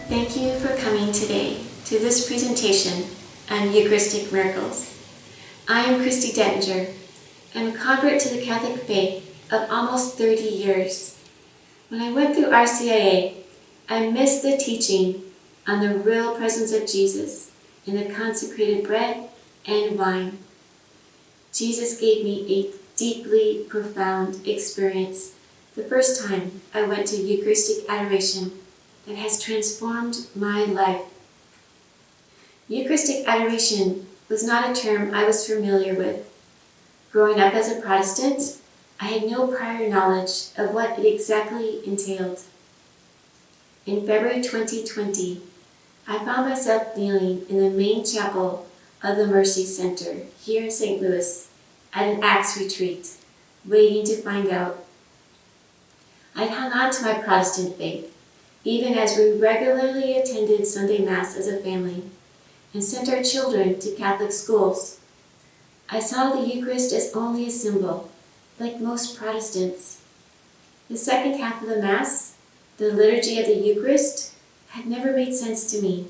Thank you for coming today to this presentation on Eucharistic miracles. I am Kristi Dentinger. I'm a convert to the Catholic faith of almost 30 years. When I went through RCIA, I missed the teaching on the real presence of Jesus in the consecrated bread and wine. Jesus gave me a deeply profound experience the first time I went to Eucharistic adoration that has transformed my life. Eucharistic adoration was not a term I was familiar with. Growing up as a Protestant, I had no prior knowledge of what it exactly entailed. In February 2020, I found myself kneeling in the main chapel of the Mercy Center here in St. Louis at an Acts retreat, waiting to find out. I'd hung on to my Protestant faith, even as we regularly attended Sunday Mass as a family and sent our children to Catholic schools. I saw the Eucharist as only a symbol, like most Protestants. The second half of the Mass, the liturgy of the Eucharist, had never made sense to me.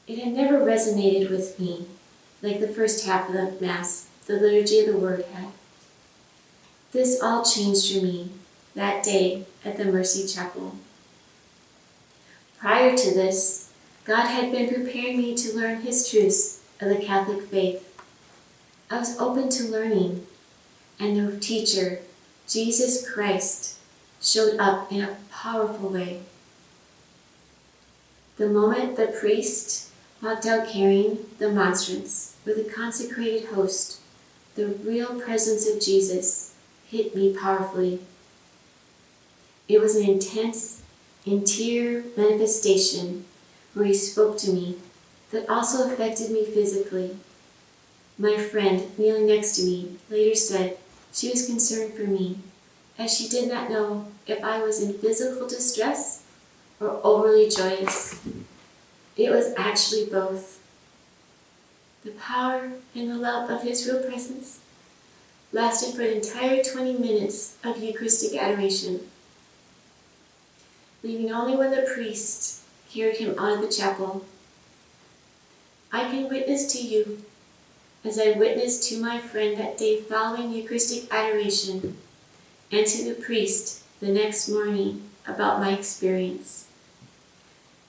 It had never resonated with me like the first half of the Mass, the liturgy of the Word had. This all changed for me that day at the Mercy Chapel. Prior to this, God had been preparing me to learn His truths of the Catholic faith. I was open to learning, and the teacher, Jesus Christ, showed up in a powerful way. The moment the priest walked out carrying the monstrance with the consecrated host, the real presence of Jesus hit me powerfully. It was an intense, interior manifestation where He spoke to me that also affected me physically. My friend kneeling next to me later said she was concerned for me, as she did not know if I was in physical distress or overly joyous. It was actually both. The power and the love of His real presence lasted for an entire 20 minutes of Eucharistic adoration, leaving only when the priest carried Him out of the chapel. I can witness to you, as I witnessed to my friend that day following Eucharistic adoration, and to the priest the next morning about my experience.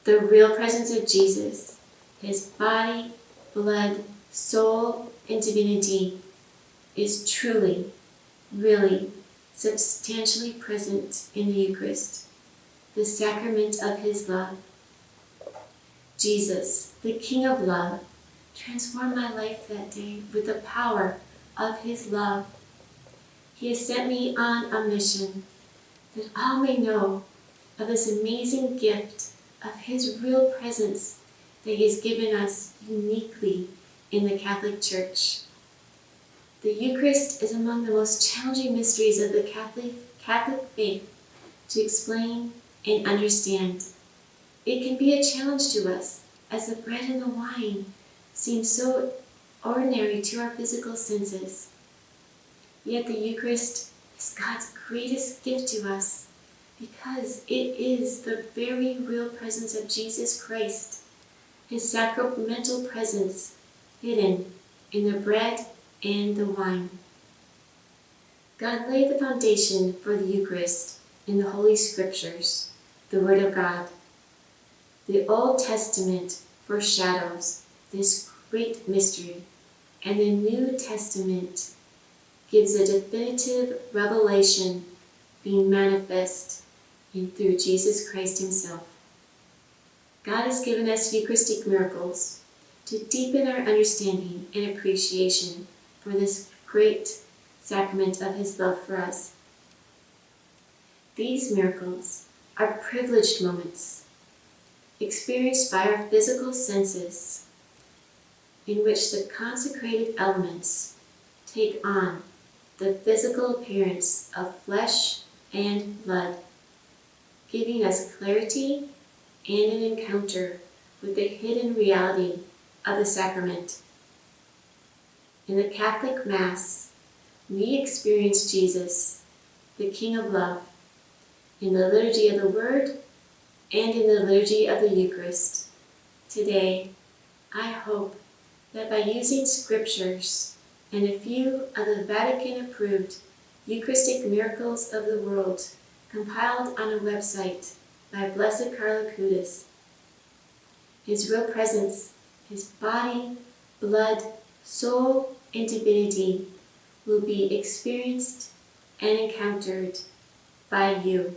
The real presence of Jesus, His body, blood, soul, and divinity, is truly, really, substantially present in the Eucharist, the sacrament of His love. Jesus, the King of love, transformed my life that day with the power of His love. He has sent me on a mission that all may know of this amazing gift of His real presence that He has given us uniquely in the Catholic Church. The Eucharist is among the most challenging mysteries of the Catholic faith to explain and understand. It can be a challenge to us, as the bread and the wine seem so ordinary to our physical senses. Yet the Eucharist is God's greatest gift to us, because it is the very real presence of Jesus Christ, His sacramental presence hidden in the bread and the wine. God laid the foundation for the Eucharist in the Holy Scriptures, the Word of God. The Old Testament foreshadows this great mystery, and the New Testament gives a definitive revelation being manifest in through Jesus Christ Himself. God has given us Eucharistic miracles to deepen our understanding and appreciation for this great sacrament of His love for us. These miracles are privileged moments experienced by our physical senses, in which the consecrated elements take on the physical appearance of flesh and blood, giving us clarity and an encounter with the hidden reality of the sacrament. In the Catholic Mass, we experience Jesus, the King of love, in the liturgy of the Word and in the liturgy of the Eucharist. Today, I hope that by using scriptures and a few of the Vatican-approved Eucharistic miracles of the world compiled on a website by Blessed Carla Kudis, his real presence, his body, blood, soul, and divinity will be experienced and encountered by you.